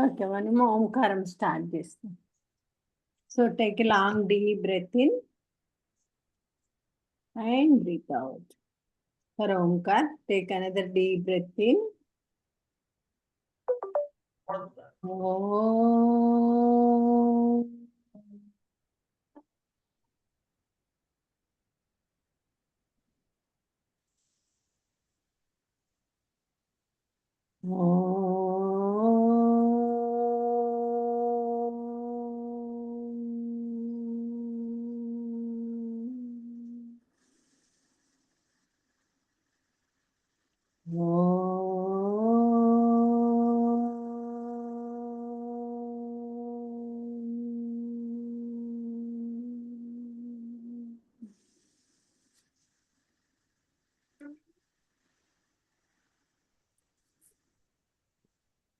Okay, మనము ఓంకారం start చేస్తాం. So take a long deep breath in and breathe out. For Omkar, take another deep breath in.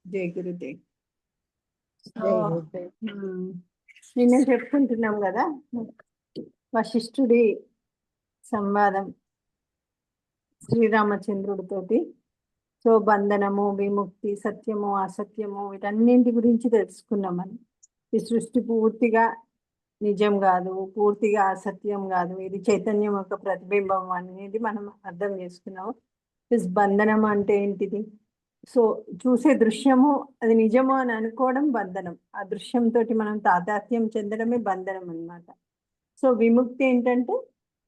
జై గురుదేవ్. నిన్న చెప్పుకుంటున్నాం కదా వశిష్ఠుడి సంవాదం శ్రీరామచంద్రుడితోటి. సో బంధనము, విముక్తి, సత్యము, అసత్యము వీటన్నింటి గురించి తెలుసుకున్నామని. ఈ సృష్టి పూర్తిగా నిజం కాదు, పూర్తిగా అసత్యం కాదు, ఇది చైతన్యం యొక్క ప్రతిబింబం అనేది మనం అర్థం చేసుకున్నాము. బంధనం అంటే ఏంటిది? సో చూసే దృశ్యము అది నిజము అని అనుకోవడం బంధనం. ఆ దృశ్యంతో మనం తాదాత్మ్యం చెందడమే బంధనం అన్నమాట. సో విముక్తి ఏంటంటే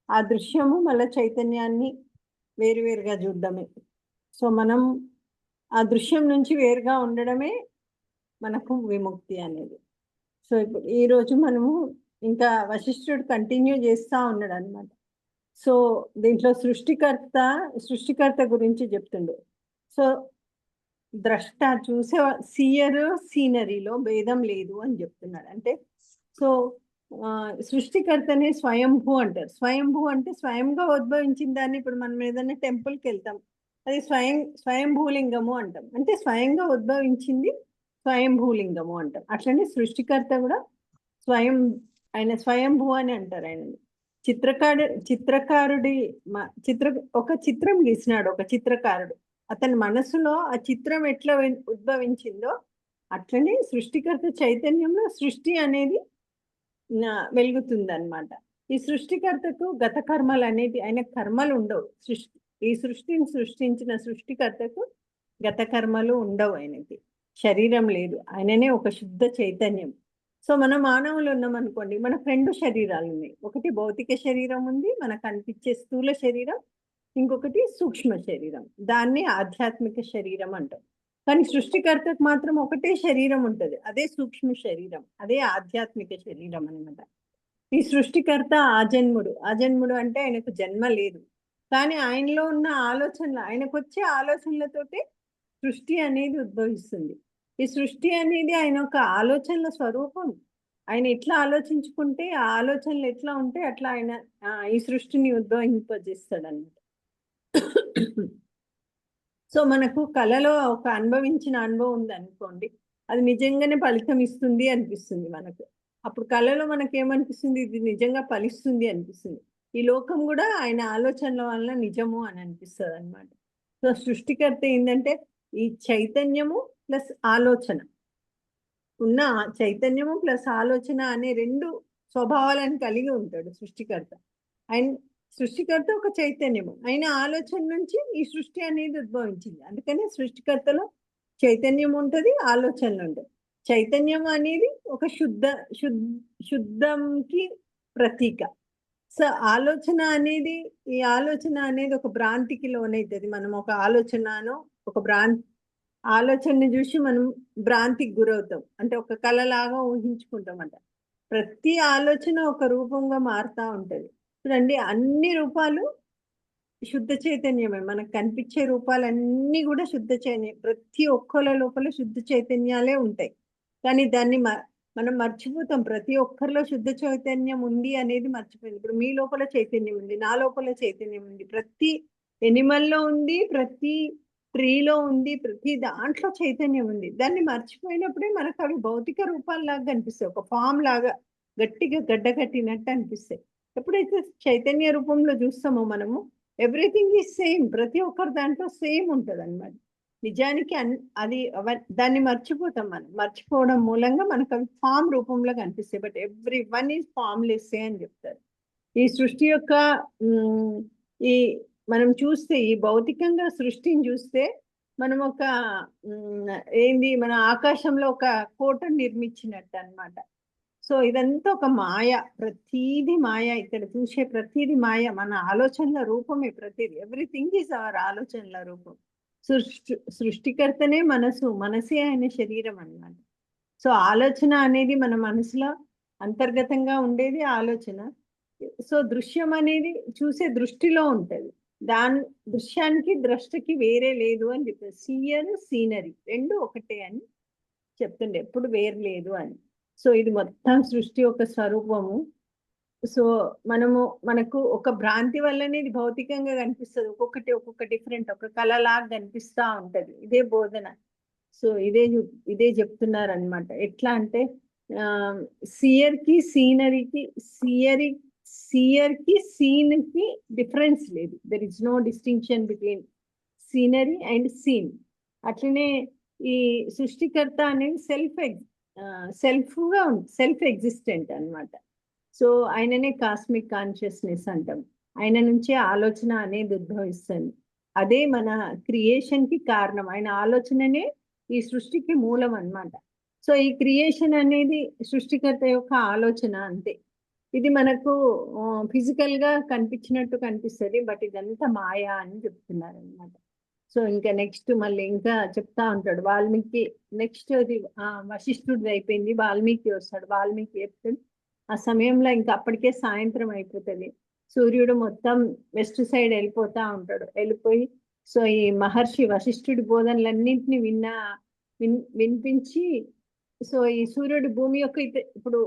ఆ దృశ్యము మళ్ళీ చైతన్యాన్ని వేరువేరుగా చూడడమే. సో మనం ఆ దృశ్యం నుంచి వేరుగా ఉండడమే మనకు విముక్తి అనేది. సో ఇప్పుడు ఈరోజు మనము ఇంకా వశిష్ఠుడు కంటిన్యూ చేస్తూ ఉన్నాడు అనమాట. సో దీంట్లో సృష్టికర్త గురించి చెప్తుండే. సో ద్రష్ట చూసే సీయర్ సీనరీలో భేదం లేదు అని చెప్తున్నాడు. అంటే సో సృష్టికర్తనే స్వయంభూ అంటారు. స్వయంభూ అంటే స్వయంగా ఉద్భవించిన దాన్ని ఇప్పుడు మనం ఏదైనా టెంపుల్కి వెళ్తాం, అది స్వయంభూలింగము అంటాం. అంటే స్వయంగా ఉద్భవించింది స్వయంభూలింగము అంటాం. అట్లనే సృష్టికర్త కూడా ఆయన స్వయంభూ అని అంటారు. ఆయన చిత్రకారుడి ఒక చిత్రం గీసినాడు ఒక చిత్రకారుడు. అతని మనసులో ఆ చిత్రం ఎట్లా ఉద్భవించిందో అట్లనే సృష్టికర్త చైతన్యంలో సృష్టి అనేది వెలుగుతుంది అనమాట. ఈ సృష్టికర్తకు గత కర్మలు అనేది, ఆయన కర్మలు ఉండవు. ఈ సృష్టిని సృష్టించిన సృష్టికర్తకు గత కర్మలు ఉండవు. ఆయనకి శరీరం లేదు, ఆయననే ఒక శుద్ధ చైతన్యం. సో మన మానవులు ఉన్నాం అనుకోండి, మనకు 2 శరీరాలు ఉన్నాయి. ఒకటి భౌతిక శరీరం ఉంది, మనకు కనిపించే స్థూల శరీరం. ఇంకొకటి సూక్ష్మ శరీరం, దాన్ని ఆధ్యాత్మిక శరీరం అంటాం. కానీ సృష్టికర్తకు మాత్రం ఒకటే శరీరం ఉంటుంది, అదే సూక్ష్మ శరీరం, అదే ఆధ్యాత్మిక శరీరం అనమాట. ఈ సృష్టికర్త ఆజన్ముడు అంటే ఆయనకు జన్మ లేదు, కానీ ఆయనలో ఉన్న ఆలోచనలు, ఆయనకు వచ్చే ఆలోచనలతోటే సృష్టి అనేది ఉద్భవిస్తుంది. ఈ సృష్టి అనేది ఆయన ఒక ఆలోచనల స్వరూపం. ఆయన ఎట్లా ఆలోచించుకుంటే ఆ ఆలోచనలు ఎట్లా ఉంటే అట్లా ఆయన ఈ సృష్టిని ఉద్భవింపజేస్తాడు అన్నమాట. సో మనకు కళలో ఒక అనుభవించిన అనుభవం ఉంది అనుకోండి, అది నిజంగానే ఫలితం ఇస్తుంది అనిపిస్తుంది మనకు. అప్పుడు కళలో మనకు ఏమనిపిస్తుంది? ఇది నిజంగా ఫలిస్తుంది అనిపిస్తుంది. ఈ లోకం కూడా ఆయన ఆలోచనల వల్ల నిజము అని అనిపిస్తుంది అనమాట. సో సృష్టికర్త ఏంటంటే ఈ చైతన్యము ప్లస్ ఆలోచన ఉన్న చైతన్యము ప్లస్ ఆలోచన అనే 2 స్వభావాలను కలిగి ఉంటాడు సృష్టికర్త. సృష్టికర్త ఒక చైతన్యము, ఆయన ఆలోచన నుంచి ఈ సృష్టి అనేది ఉద్భవించింది. అందుకనే సృష్టికర్తలో చైతన్యం ఉంటుంది, ఆలోచనలు ఉంటాయి. చైతన్యం అనేది ఒక శుద్ధంకి ప్రతీక. సో ఈ ఆలోచన అనేది ఒక భ్రాంతికి లోనైతుంది. మనం ఒక ఆలోచనని చూసి మనం భ్రాంతికి గురవుతాం, అంటే ఒక కళలాగా ఊహించుకుంటాం అంట. ప్రతి ఆలోచన ఒక రూపంగా మారుతూ ఉంటుంది. చూడండి, అన్ని రూపాలు శుద్ధ చైతన్యమే. మనకు కనిపించే రూపాలన్నీ కూడా శుద్ధ చైతన్యం. ప్రతి ఒక్కళ్ళ లోపల శుద్ధ చైతన్యాలే ఉంటాయి, కానీ దాన్ని మనం మర్చిపోతాం. ప్రతి ఒక్కరిలో శుద్ధ చైతన్యం ఉంది అనేది మర్చిపోయింది. ఇప్పుడు మీ లోపల చైతన్యం ఉంది, నా లోపల చైతన్యం ఉంది, ప్రతి ఎనిమల్లో ఉంది, ప్రతి ట్రీలో ఉంది, ప్రతి దాంట్లో చైతన్యం ఉంది. దాన్ని మర్చిపోయినప్పుడే మనకు అవి భౌతిక రూపాల్లాగా కనిపిస్తాయి, ఒక ఫామ్ లాగా గట్టిగా గడ్డ కట్టినట్టు అనిపిస్తాయి. ఎప్పుడైతే చైతన్య రూపంలో చూస్తామో మనము ఎవ్రీథింగ్ ఈజ్ సేమ్, ప్రతి ఒక్కరి దాంట్లో సేమ్ ఉంటుంది అనమాట. నిజానికి అది దాన్ని మర్చిపోతాం మనం. మర్చిపోవడం మూలంగా మనకు అవి ఫామ్ రూపంలో కనిపిస్తాయి. But every one is formless అని చెప్తారు. ఈ సృష్టి యొక్క ఈ మనం చూస్తే ఈ భౌతికంగా సృష్టిని చూస్తే మనం ఒక ఏంది మన ఆకాశంలో ఒక కోటను నిర్మించినట్టు అన్నమాట. సో ఇదంతా ఒక మాయ, ప్రతీది మాయ. ఇక్కడ చూసే ప్రతీది మాయ, మన ఆలోచనల రూపమే ప్రతీది. ఎవ్రీథింగ్ ఈజ్ అవర్ ఆలోచనల రూపం. సృష్టికర్తనే మనసు, మనసే ఆయన శరీరం అన్నమాట. సో ఆలోచన అనేది మన మనసులో అంతర్గతంగా ఉండేది ఆలోచన. సో దృశ్యం అనేది చూసే దృష్టిలో ఉంటది. దాని దృశ్యానికి ద్రష్టకి వేరే లేదు అని చెప్పారు. సీయర్ సీనరీ రెండు ఒకటే అని చెప్తుండే, ఎప్పుడు వేరు లేదు అని. సో ఇది మొత్తం సృష్టి ఒక స్వరూపము. సో మనకు ఒక భ్రాంతి వల్లనే ఇది భౌతికంగా కనిపిస్తుంది. ఒక్కొక్క డిఫరెంట్, ఒక కళలాగా కనిపిస్తా ఉంటది. ఇదే బోధన. సో ఇదే చెప్తున్నారు అనమాట. ఎట్లా అంటే సియర్ కి సీనరీకి సియర్ కి సీన్ కి డిఫరెన్స్ లేదు. There is no distinction between scenery and scene. అట్లనే ఈ సృష్టికర్త అనేది సెల్ఫ్ ఎగ్జిస్టెంట్ అన్నమాట. సో ఆయననే కాస్మిక్ కాన్షియస్నెస్ అంటాం. ఆయన నుంచే ఆలోచన అనేది ఉద్భవిస్తుంది. అదే మన క్రియేషన్ కి కారణం. ఆయన ఆలోచననే ఈ సృష్టికి మూలం అన్నమాట. సో ఈ క్రియేషన్ అనేది సృష్టికర్త యొక్క ఆలోచన అంతే. ఇది మనకు ఫిజికల్ గా కనిపించినట్టు కనిపిస్తుంది, బట్ ఇదంతా మాయా అని చెప్తున్నారు అనమాట. సో ఇంకా నెక్స్ట్ మళ్ళీ ఇంకా చెప్తా ఉంటాడు వాల్మీకి. నెక్స్ట్ అది వశిష్ఠుడిది అయిపోయింది, వాల్మీకి వస్తాడు. వాల్మీకి చెప్తాడు. ఆ సమయంలో ఇంకా అప్పటికే సాయంత్రం అయిపోతుంది. సూర్యుడు మొత్తం వెస్ట్ సైడ్ వెళ్ళిపోతా ఉంటాడు. వెళ్ళిపోయి సో ఈ మహర్షి వశిష్ఠుడి బోధనలన్నింటినీ వినిపించి, సో ఈ సూర్యుడు భూమి యొక్క ఇప్పుడు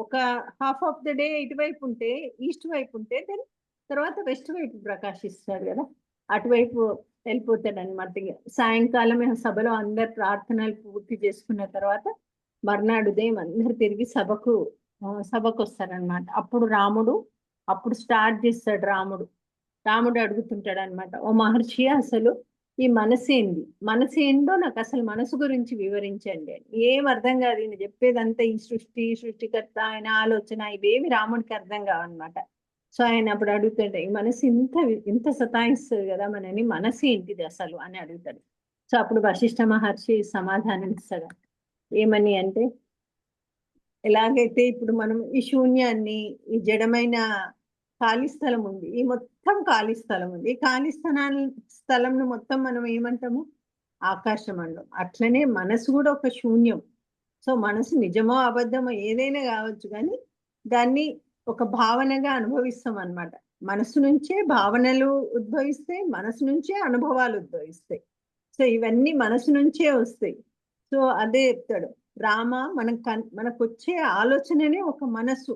ఒక హాఫ్ ఆఫ్ ద డే ఇటువైపు ఉంటే, ఈస్ట్ వైపు ఉంటే దెన్ తర్వాత వెస్ట్ వైపు ప్రకాశిస్తాడు కదా, అటువైపు వెళ్ళిపోతాడు అనమాట. సాయంకాలం సభలో అందరు ప్రార్థనలు పూర్తి చేసుకున్న తర్వాత మర్నాడు ఉదయం అందరు తిరిగి సభకు వస్తారనమాట. అప్పుడు స్టార్ట్ చేస్తాడు రాముడు అడుగుతుంటాడు అనమాట, ఓ మహర్షి అసలు ఈ మనసు ఏందో నాకు అసలు మనసు గురించి వివరించండి అని. ఏం అర్థం కాదు, ఈయన చెప్పేదంతా ఈ సృష్టికర్త ఆయన ఆలోచన ఇవేమి రాముడికి అర్థం కావన్నమాట. సో ఆయన అప్పుడు అడుగుతాడు, ఈ మనసు ఇంత సతాయిస్తుంది కదా మనని, మనసు ఏంటిది అసలు అని అడుగుతాడు. సో అప్పుడు వశిష్ఠ మహర్షి సమాధానం ఇస్తాడు. ఏమని అంటే, ఎలాగైతే ఇప్పుడు మనం ఈ శూన్యాన్ని, ఈ జడమైన ఖాళీ స్థలం ఉంది, ఈ మొత్తం ఖాళీ స్థలం ఉంది, ఈ ఖాళీ స్థలంను మొత్తం మనం ఏమంటాము, ఆకాశం అంటాం. అట్లనే మనసు కూడా ఒక శూన్యం. సో మనసు నిజమో అబద్ధమో ఏదైనా కావచ్చు, కానీ దాన్ని ఒక భావనగా అనుభవిస్తాం అన్నమాట. మనసు నుంచే భావనలు ఉద్భవిస్తాయి, మనసు నుంచే అనుభవాలు ఉద్భవిస్తాయి. సో ఇవన్నీ మనసు నుంచే వస్తాయి. సో అదే చెప్తాడు రామ, మనకు వచ్చే ఆలోచననే ఒక మనసు.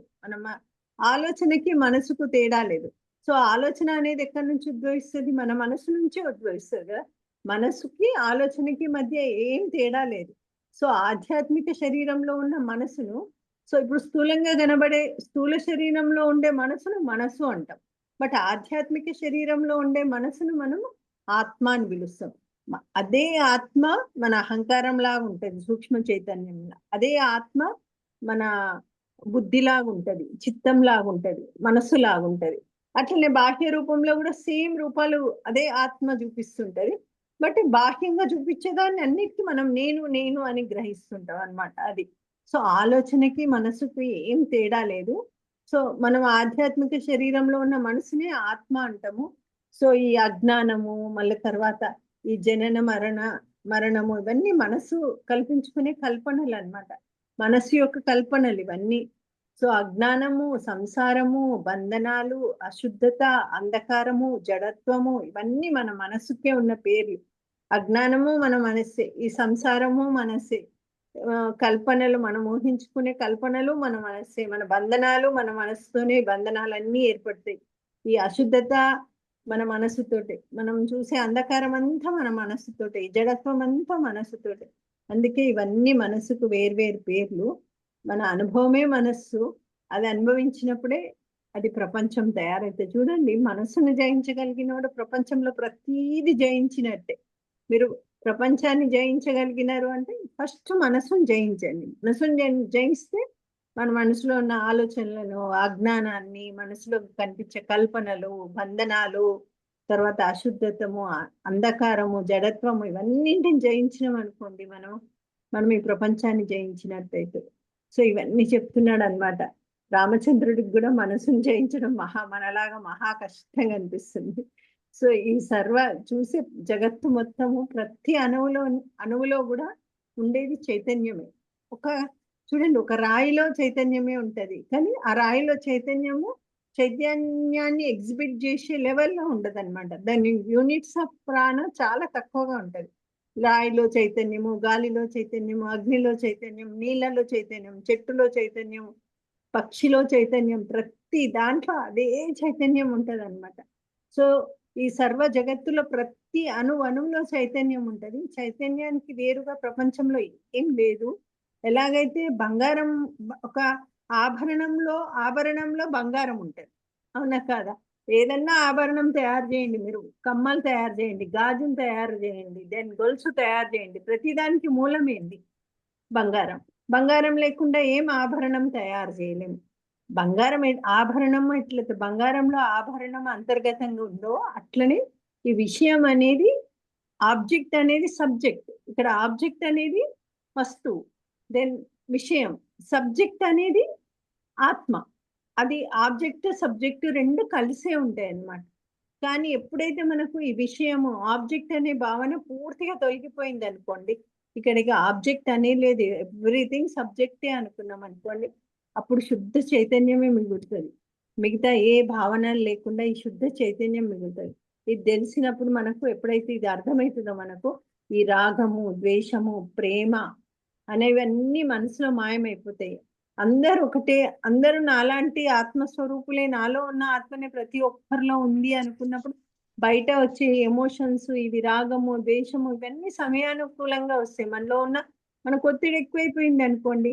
ఆలోచనకి మనసుకు తేడా లేదు. సో ఆలోచన అనేది ఎక్కడి నుంచి ఉద్భవిస్తుంది, మన మనసు నుంచే ఉద్భవిస్తుంది కదా. మనసుకి ఆలోచనకి మధ్య ఏం తేడా లేదు. సో ఆధ్యాత్మిక శరీరంలో ఉన్న మనసును, సో ఇప్పుడు స్థూలంగా కనబడే స్థూల శరీరంలో ఉండే మనసును మనసు అంటాం. బట్ ఆధ్యాత్మిక శరీరంలో ఉండే మనసును మనము ఆత్మ అని పిలుస్తాం. అదే ఆత్మ మన అహంకారం లాగా ఉంటది, సూక్ష్మ చైతన్యంలా. అదే ఆత్మ మన బుద్ధిలాగా ఉంటది, చిత్తం లాగా ఉంటది, మనస్సు లాగా ఉంటది. అట్లనే బాహ్య రూపంలో కూడా సేమ్ రూపాలు అదే ఆత్మ చూపిస్తుంటది. బట్ బాహ్యంగా చూపించేదాన్ని అన్నిటికీ మనం నేను అని గ్రహిస్తుంటాం అన్నమాట. అది సో ఆలోచనకి మనసుకి ఏం తేడా లేదు. సో మనం ఆధ్యాత్మిక శరీరంలో ఉన్న మనసునే ఆత్మ అంటాము. సో ఈ అజ్ఞానము, మళ్ళీ తర్వాత ఈ జనన మరణము ఇవన్నీ మనసు కల్పించుకునే కల్పనలు అన్నమాట. మనసు యొక్క కల్పనలు ఇవన్నీ. సో అజ్ఞానము, సంసారము, బంధనాలు, అశుద్ధత, అంధకారము, జడత్వము ఇవన్నీ మన మనసుకే ఉన్న పేర్లు. అజ్ఞానము మన మనస్సే, ఈ సంసారము మనస్సే, కల్పనలు మనం ఊహించుకునే కల్పనలు మన మనస్సే, మన బంధనాలు మన మనసుతోనే బంధనాలన్నీ ఏర్పడతాయి. ఈ అశుద్ధత మన మనసుతోటే, మనం చూసే అంధకారం అంతా మన మనసుతోటే, జడత్వం అంతా మనసుతోటే. అందుకే ఇవన్నీ మనసుకు వేర్వేరు పేర్లు. మన అనుభవమే మనస్సు. అది అనుభవించినప్పుడే అది ప్రపంచం తయారైతే. చూడండి, మనస్సును జయించగలిగినోడు ప్రపంచంలో ప్రతీది జయించినట్టే. మీరు ప్రపంచాన్ని జయించగలిగినారు అంటే ఫస్ట్ మనసును జయించండి. మనసును జయిస్తే మన మనసులో ఉన్న ఆలోచనలను, అజ్ఞానాన్ని, మనసులో కనిపించే కల్పనలు, బంధనాలు, తర్వాత అశుద్ధతము, అంధకారము, జడత్వము ఇవన్నింటిని జయించినాం అనుకోండి మనం ఈ ప్రపంచాన్ని జయించినట్టయితే. సో ఇవన్నీ చెప్తున్నాడు అనమాట. రామచంద్రుడికి కూడా మనసును జయించడం మనలాగా మహా కష్టంగా అనిపిస్తుంది. సో ఈ చూసే జగత్తు మొత్తము ప్రతి అణువులో కూడా ఉండేది చైతన్యమే. చూడండి, ఒక రాయిలో చైతన్యమే ఉంటది, కానీ ఆ రాయిలో చైతన్యాన్ని ఎగ్జిబిట్ చేసే లెవెల్లో ఉండదు అనమాట. దాని యూనిట్స్ ఆఫ్ ప్రాణ చాలా తక్కువగా ఉంటది. రాయిలో చైతన్యము, గాలిలో చైతన్యము, అగ్నిలో చైతన్యం, నీళ్ళలో చైతన్యం, చెట్టులో చైతన్యం, పక్షిలో చైతన్యం, ప్రతి దాంట్లో అదే చైతన్యం ఉంటది అనమాట. సో ఈ సర్వ జగత్తులో ప్రతి అణువులో చైతన్యం ఉంటది. చైతన్యానికి వేరుగా ప్రపంచంలో ఏం లేదు. ఎలాగైతే బంగారం ఒక ఆభరణంలో బంగారం ఉంటది, అవునా కాదా? ఏదన్నా ఆభరణం తయారు చేయండి, మీరు కమ్మలు తయారు చేయండి, గాజులు తయారు చేయండి, దెన్ గొలుసు తయారు చేయండి, ప్రతిదానికి మూలం ఏంది? బంగారం. బంగారం లేకుండా ఏం ఆభరణం తయారు చేయలేము. బంగారం ఆభరణం ఎట్లయితే బంగారంలో ఆభరణం అంతర్గతంగా ఉందో అట్లనే ఈ విషయం అనేది, ఆబ్జెక్ట్ అనేది సబ్జెక్ట్. ఇక్కడ ఆబ్జెక్ట్ అనేది వస్తువు, దెన్ విషయం, సబ్జెక్ట్ అనేది ఆత్మ. అది ఆబ్జెక్ట్ సబ్జెక్ట్ రెండు కలిసే ఉంటాయి అన్నమాట. కానీ ఎప్పుడైతే మనకు ఈ విషయము ఆబ్జెక్ట్ అనే భావన పూర్తిగా తొలగిపోయింది అనుకోండి, ఇక్కడికి ఆబ్జెక్ట్ అనే లేదు, ఎవ్రీథింగ్ సబ్జెక్టే అనుకున్నాం అనుకోండి, అప్పుడు శుద్ధ చైతన్యమే మిగులుతుంది. మిగతా ఏ భావనలు లేకుండా ఈ శుద్ధ చైతన్యం మిగులుతుంది. ఇది తెలిసినప్పుడు మనకు, ఎప్పుడైతే ఇది అర్థమవుతుందో మనకు, ఈ రాగము, ద్వేషము, ప్రేమ అనేవన్నీ మనసులో మాయమైపోతాయి. అందరూ ఒకటే, అందరూ నాలాంటి ఆత్మస్వరూపులే, నాలో ఉన్న ఆత్మనే ప్రతి ఒక్కరిలో ఉంది అనుకున్నప్పుడు బయట వచ్చే ఎమోషన్స్, ఇవి రాగము, ద్వేషము, ఇవన్నీ సమయానుకూలంగా వస్తాయి. మనకు ఒత్తిడి ఎక్కువైపోయింది అనుకోండి,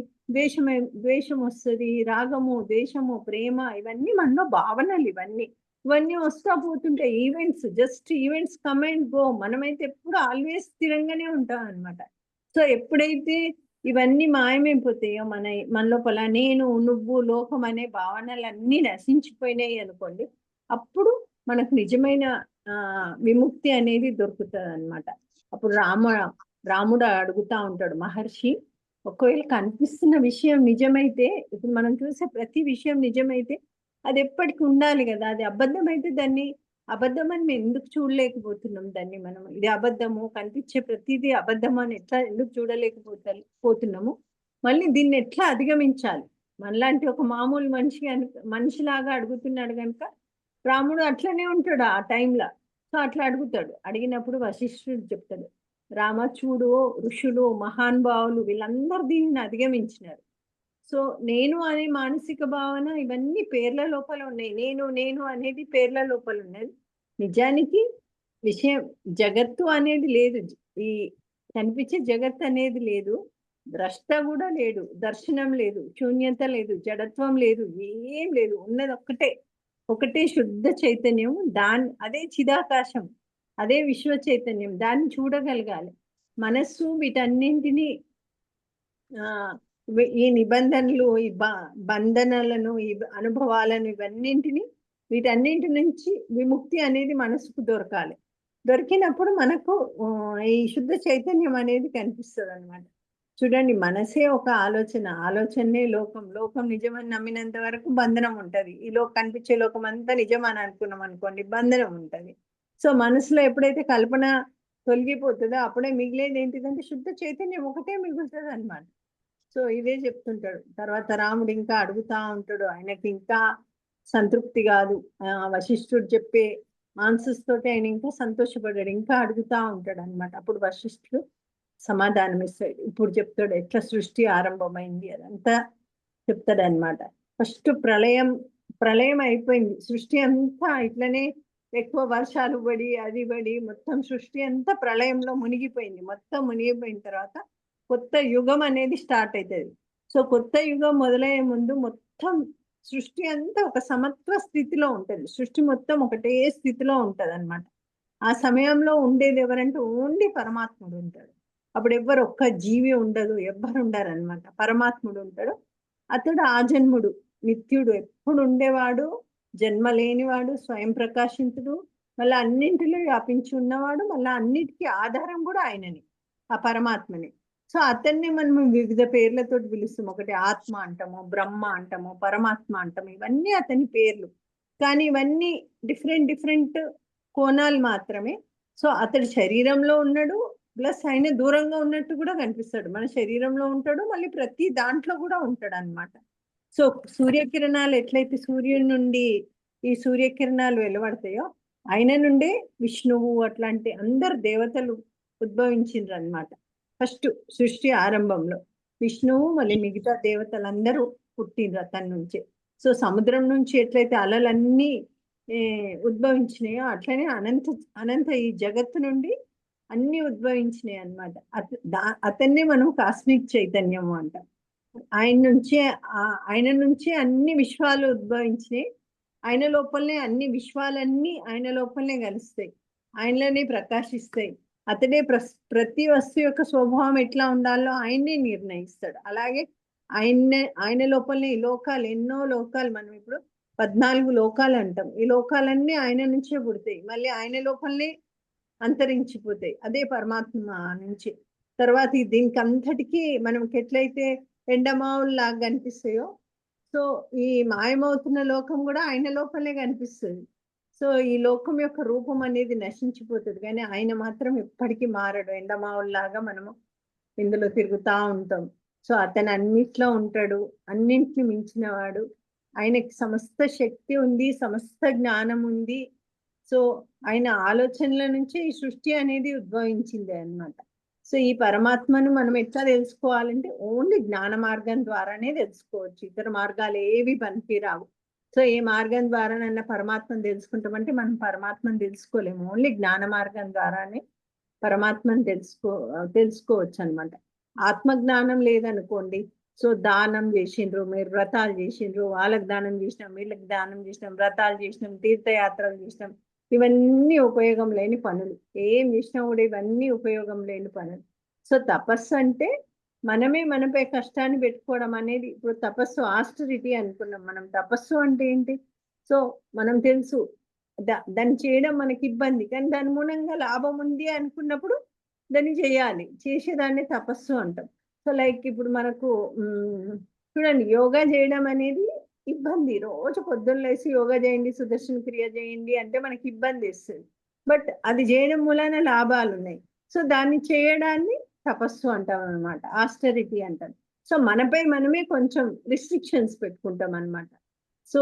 ద్వేషం వస్తుంది, రాగము, ద్వేషము, ప్రేమ, ఇవన్నీ మనలో భావనలు. ఇవన్నీ వస్తా పోతుంటాయి. Just events come and go. మనమైతే ఎప్పుడు ఆల్వేస్ స్థిరంగానే ఉంటాం అనమాట. సో ఎప్పుడైతే ఇవన్నీ మాయమైపోతాయో, మన లోపల నేను, నువ్వు, లోకం అనే భావనలన్నీ నశించిపోయినాయి అనుకోండి, అప్పుడు మనకు నిజమైన విముక్తి అనేది దొరుకుతుంది అనమాట. అప్పుడు రాముడు అడుగుతా ఉంటాడు మహర్షి, ఒకవేళ కనిపిస్తున్న విషయం నిజమైతే, ఇప్పుడు మనం చూసే ప్రతి విషయం నిజమైతే అది ఎప్పటికి ఉండాలి కదా. అది అబద్ధమైతే దాన్ని అబద్ధమని మేము ఎందుకు చూడలేకపోతున్నాం? దాన్ని మనం ఇది అబద్ధము, కనిపించే ప్రతిదీ అబద్ధము అని ఎందుకు చూడలేకపోతున్నాము? మళ్ళీ దీన్ని ఎట్లా అధిగమించాలి? మనలాంటి ఒక మామూలు మనిషిలాగా అడుగుతున్నాడు కనుక రాముడు అట్లనే ఉంటాడు ఆ టైంలో. సో అట్లా అడుగుతాడు. అడిగినప్పుడు వశిష్ఠుడు చెప్తాడు, రామ చూడు, ఋషులు, మహానుభావులు వీళ్ళందరూ దీనిని అధిగమించినారు. సో నేను అనే మానసిక భావన ఇవన్నీ పేర్ల లోపల ఉన్నాయి. నేను అనేది పేర్ల లోపల ఉన్నది. నిజానికి జగత్తు అనేది లేదు. ఈ కనిపించే జగత్తు అనేది లేదు. ద్రష్ట కూడా లేడు, దర్శనం లేదు, శూన్యత లేదు, జడత్వం లేదు, ఏం లేదు. ఉన్నది ఒకటే శుద్ధ చైతన్యం. అదే చిదాకాశం, అదే విశ్వ చైతన్యం. దాన్ని చూడగలగాలి. మనస్సు వీటన్నింటినీ ఈ నిబంధనలు, ఈ బంధనలను, ఈ అనుభవాలను, వీటన్నింటి నుంచి విముక్తి అనేది మనసుకు దొరకాలి. దొరికినప్పుడు మనకు ఈ శుద్ధ చైతన్యం అనేది కనిపిస్తుంది అనమాట. చూడండి, మనసే ఒక ఆలోచనే లోకం నిజమని నమ్మినంత వరకు బంధనం ఉంటది. కనిపించే లోకం అంతా నిజమని అనుకున్నాం అనుకోండి, బంధనం ఉంటది. సో మనసులో ఎప్పుడైతే కల్పన తొలగిపోతుందో అప్పుడే మిగిలేది ఏంటిదంటే శుద్ధ చైతన్యం ఒకటే మిగులుతుంది అనమాట. సో ఇదే చెప్తుంటాడు. తర్వాత రాముడు ఇంకా అడుగుతా ఉంటాడు. ఆయనకి ఇంకా సంతృప్తి కాదు. వశిష్ఠుడు చెప్పే ఆన్సర్స్ తోటి ఆయన ఇంకా సంతోషపడ్డాడు. ఇంకా అడుగుతా ఉంటాడు అనమాట. అప్పుడు వశిష్ఠుడు సమాధానం ఇస్తాడు. ఇప్పుడు చెప్తాడు ఎట్లా సృష్టి ఆరంభమైంది, అదంతా చెప్తాడు అనమాట. ఫస్ట్ ప్రళయం అయిపోయింది. సృష్టి అంతా ఇట్లనే ఎక్కువ వర్షాలు పడి మొత్తం సృష్టి అంతా ప్రళయంలో మునిగిపోయింది. మొత్తం మునిగిపోయిన తర్వాత కొత్త యుగం అనేది స్టార్ట్ అవుతుంది. సో కొత్త యుగం మొదలయ్యే ముందు మొత్తం సృష్టి అంతా ఒక సమత్వ స్థితిలో ఉంటుంది. సృష్టి మొత్తం ఒకటే స్థితిలో ఉంటది అనమాట. ఆ సమయంలో ఉండేది ఎవరంటే ఓన్లీ పరమాత్ముడు ఉంటాడు. అప్పుడు ఎవ్వరు ఒక్క జీవి ఉండదు, ఎవ్వరు ఉండరు అనమాట. పరమాత్ముడు ఉంటాడు. అతడు ఆజన్ముడు, నిత్యుడు, ఎప్పుడు ఉండేవాడు, జన్మ లేనివాడు, స్వయం ప్రకాశించుడు, మళ్ళీ అన్నింటిలో వ్యాపించి ఉన్నవాడు, మళ్ళీ అన్నిటికీ ఆధారం కూడా ఆయనని, ఆ పరమాత్మని. సో అతన్ని మనం వివిధ పేర్లతో పిలుస్తాం. ఒకటి ఆత్మ అంటాము, బ్రహ్మ అంటాము, పరమాత్మ అంటాము. ఇవన్నీ అతని పేర్లు. కానీ ఇవన్నీ డిఫరెంట్ డిఫరెంట్ కోణాలు మాత్రమే. సో అతడు శరీరంలో ఉన్నాడు, ప్లస్ ఆయన దూరంగా ఉన్నట్టు కూడా కనిపిస్తాడు. మన శరీరంలో ఉంటాడు, మళ్ళీ ప్రతి దాంట్లో కూడా ఉంటాడు అన్నమాట. సో సూర్యకిరణాలు ఎట్లయితే సూర్యుడి నుండి ఈ సూర్యకిరణాలు వెలువడతాయో, ఆయన నుండే విష్ణువు అట్లాంటి అందరు దేవతలు ఉద్భవించిండ్రు అన్నమాట. ఫస్ట్ సృష్టి ఆరంభంలో విష్ణువు, మళ్ళీ మిగతా దేవతలందరూ పుట్టిండ్రు అతని నుంచే. సో సముద్రం నుంచి ఎట్లయితే అలలన్నీ ఉద్భవించినాయో, అట్లనే అనంత అనంత ఈ జగత్తు నుండి అన్ని ఉద్భవించినాయి అన్నమాట. అతన్నే మనం కాస్మిక్ చైతన్యము అంటాం. ఆయన నుంచే అన్ని విశ్వాలు ఉద్భవించినాయి. ఆయన లోపలనే అన్ని విశ్వాలన్నీ ఆయన లోపలనే కలుస్తాయి, ఆయనలోనే ప్రకాశిస్తాయి. అతడే ప్రతి వస్తువు యొక్క స్వభావం ఎట్లా ఉండాలో ఆయన్నే నిర్ణయిస్తాడు. అలాగే ఆయన లోపలనే ఈ లోకాలు, ఎన్నో లోకాలు, మనం ఇప్పుడు 14 లోకాలు అంటాం. ఈ లోకాలన్నీ ఆయన నుంచే పుడతాయి, మళ్ళీ ఆయన లోపలనే అంతరించిపోతాయి. అదే పరమాత్మ నుంచి. తర్వాత దీనికి అంతటికీ మనకి ఎట్లయితే ఎండమావుల్లాగా కనిపిస్తాయో, సో ఈ మాయమవుతున్న లోకం కూడా ఆయన లోపలే కనిపిస్తుంది. సో ఈ లోకం యొక్క రూపం అనేది నశించిపోతుంది, కానీ ఆయన మాత్రం ఎప్పటికీ మారడు. ఎండమావుల్లాగా మనము ఇందులో తిరుగుతా ఉంటాం. సో అతను అన్నిట్లో ఉంటాడు, అన్నింటిని మించినవాడు. ఆయనకి సమస్త శక్తి ఉంది, సమస్త జ్ఞానం ఉంది. సో ఆయన ఆలోచనల నుంచి ఈ సృష్టి అనేది ఉద్భవించింది అన్నమాట. సో ఈ పరమాత్మను మనం ఎట్లా తెలుసుకోవాలంటే ఓన్లీ జ్ఞాన మార్గం ద్వారానే తెలుసుకోవచ్చు. ఇతర మార్గాలు ఏవి పనికిరావు. సో ఏ మార్గం ద్వారానన్నా పరమాత్మను తెలుసుకుంటామంటే మనం పరమాత్మను తెలుసుకోలేము. ఓన్లీ జ్ఞాన మార్గం ద్వారానే పరమాత్మను తెలుసుకోవచ్చు అనమాట. ఆత్మజ్ఞానం లేదనుకోండి, సో దానం చేసిండ్రు, మీరు వ్రతాలు చేసిండ్రు, వాళ్ళకి దానం చేసినాం, వీళ్ళకి దానం చేసినాం, వ్రతాలు చేసినాం, తీర్థయాత్రలు చేసినాం, ఇవన్నీ ఉపయోగం లేని పనులు. ఏం చేసినా కూడా ఇవన్నీ ఉపయోగం లేని పనులు. సో తపస్సు అంటే మనమే మనపై కష్టాన్ని పెట్టుకోవడం అనేది. ఇప్పుడు తపస్సు ఆస్టరిటీ అనుకున్నాం మనం. తపస్సు అంటే ఏంటి? సో మనం తెలుసు దాన్ని చేయడం మనకి ఇబ్బంది, కానీ దాని మూలంగా లాభం ఉంది అనుకున్నప్పుడు దాన్ని చేయాలి. చేసేదాన్ని తపస్సు అంటాం. సో లైక్ ఇప్పుడు మనకు చూడండి, యోగా చేయడం అనేది ఇబ్బంది. రోజు పొద్దున్న లేసి యోగా చేయండి, సుదర్శన క్రియ చేయండి అంటే మనకి ఇబ్బంది వేస్తుంది. బట్ అది చేయడం మూలాన లాభాలు ఉన్నాయి. సో దాన్ని చేయడాన్ని తపస్సు అంటాం అనమాట, ఆస్టరిటీ అంటాం. సో మనపై మనమే కొంచెం రిస్ట్రిక్షన్స్ పెట్టుకుంటాం అనమాట. సో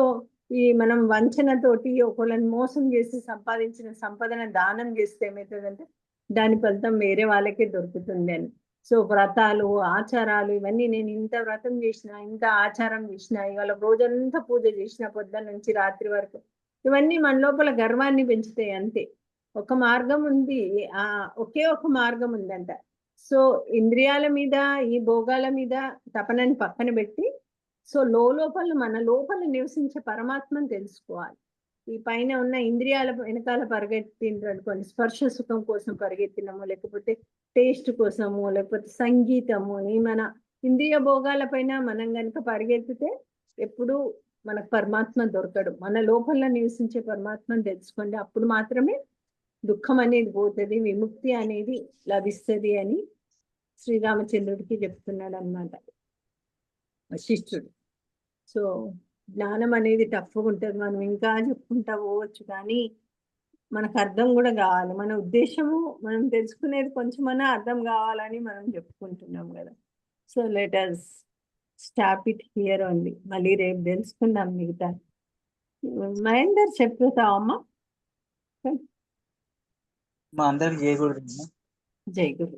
ఈ మనం వంచనతోటి ఒకళ్ళని మోసం చేసి సంపాదించిన సంపదన దానం చేస్తే ఏమవుతుందంటే దాని ఫలితం వేరే వాళ్ళకే దొరుకుతుంది అని. సో వ్రతాలు, ఆచారాలు, ఇవన్నీ నేను ఇంత వ్రతం చేసిన, ఇంత ఆచారం చేసిన, ఇవాళ రోజంతా పూజ చేసిన పొద్దున్న నుంచి రాత్రి వరకు, ఇవన్నీ మన లోపల గర్వాన్ని పెంచుతాయి అంతే. ఒక మార్గం ఉంది, ఒకే ఒక మార్గం ఉందంట. సో ఇంద్రియాల మీద, ఈ భోగాల మీద తపనని పక్కన పెట్టి, సో లోపల మన లోపల నివసించే పరమాత్మను తెలుసుకోవాలి. ఈ పైన ఉన్న ఇంద్రియాల వెనకాల పరిగెత్తిండ్రు అనుకోండి, స్పర్శ సుఖం కోసం పరిగెత్తినము, లేకపోతే టేస్ట్ కోసము, లేకపోతే సంగీతము, మన ఇంద్రియ భోగాల పైన మనం కనుక పరిగెత్తితే ఎప్పుడు మనకు పరమాత్మ దొరకడు. మన లోపల నివసించే పరమాత్మను తెలుసుకోండి, అప్పుడు మాత్రమే దుఃఖం అనేది పోతుంది, విముక్తి అనేది లభిస్తుంది అని శ్రీరామచంద్రుడికి చెప్తున్నాడు అన్నమాట వశిష్ఠుడు. సో జ్ఞానం అనేది టఫ్గా ఉంటుంది. మనం ఇంకా చెప్పుకుంటా పోవచ్చు, కానీ మనకు అర్థం కూడా కావాలి. మన ఉద్దేశము మనం తెలుసుకునేది కొంచెమన్నా అర్థం కావాలని మనం చెప్పుకుంటున్నాం కదా. So let us stop it here only. మళ్ళీ రేపు తెలుసుకుందాం మిగతా. మహేందర్ చెప్తావమ్మా? మా అందరికి జై గురు. జై గురు.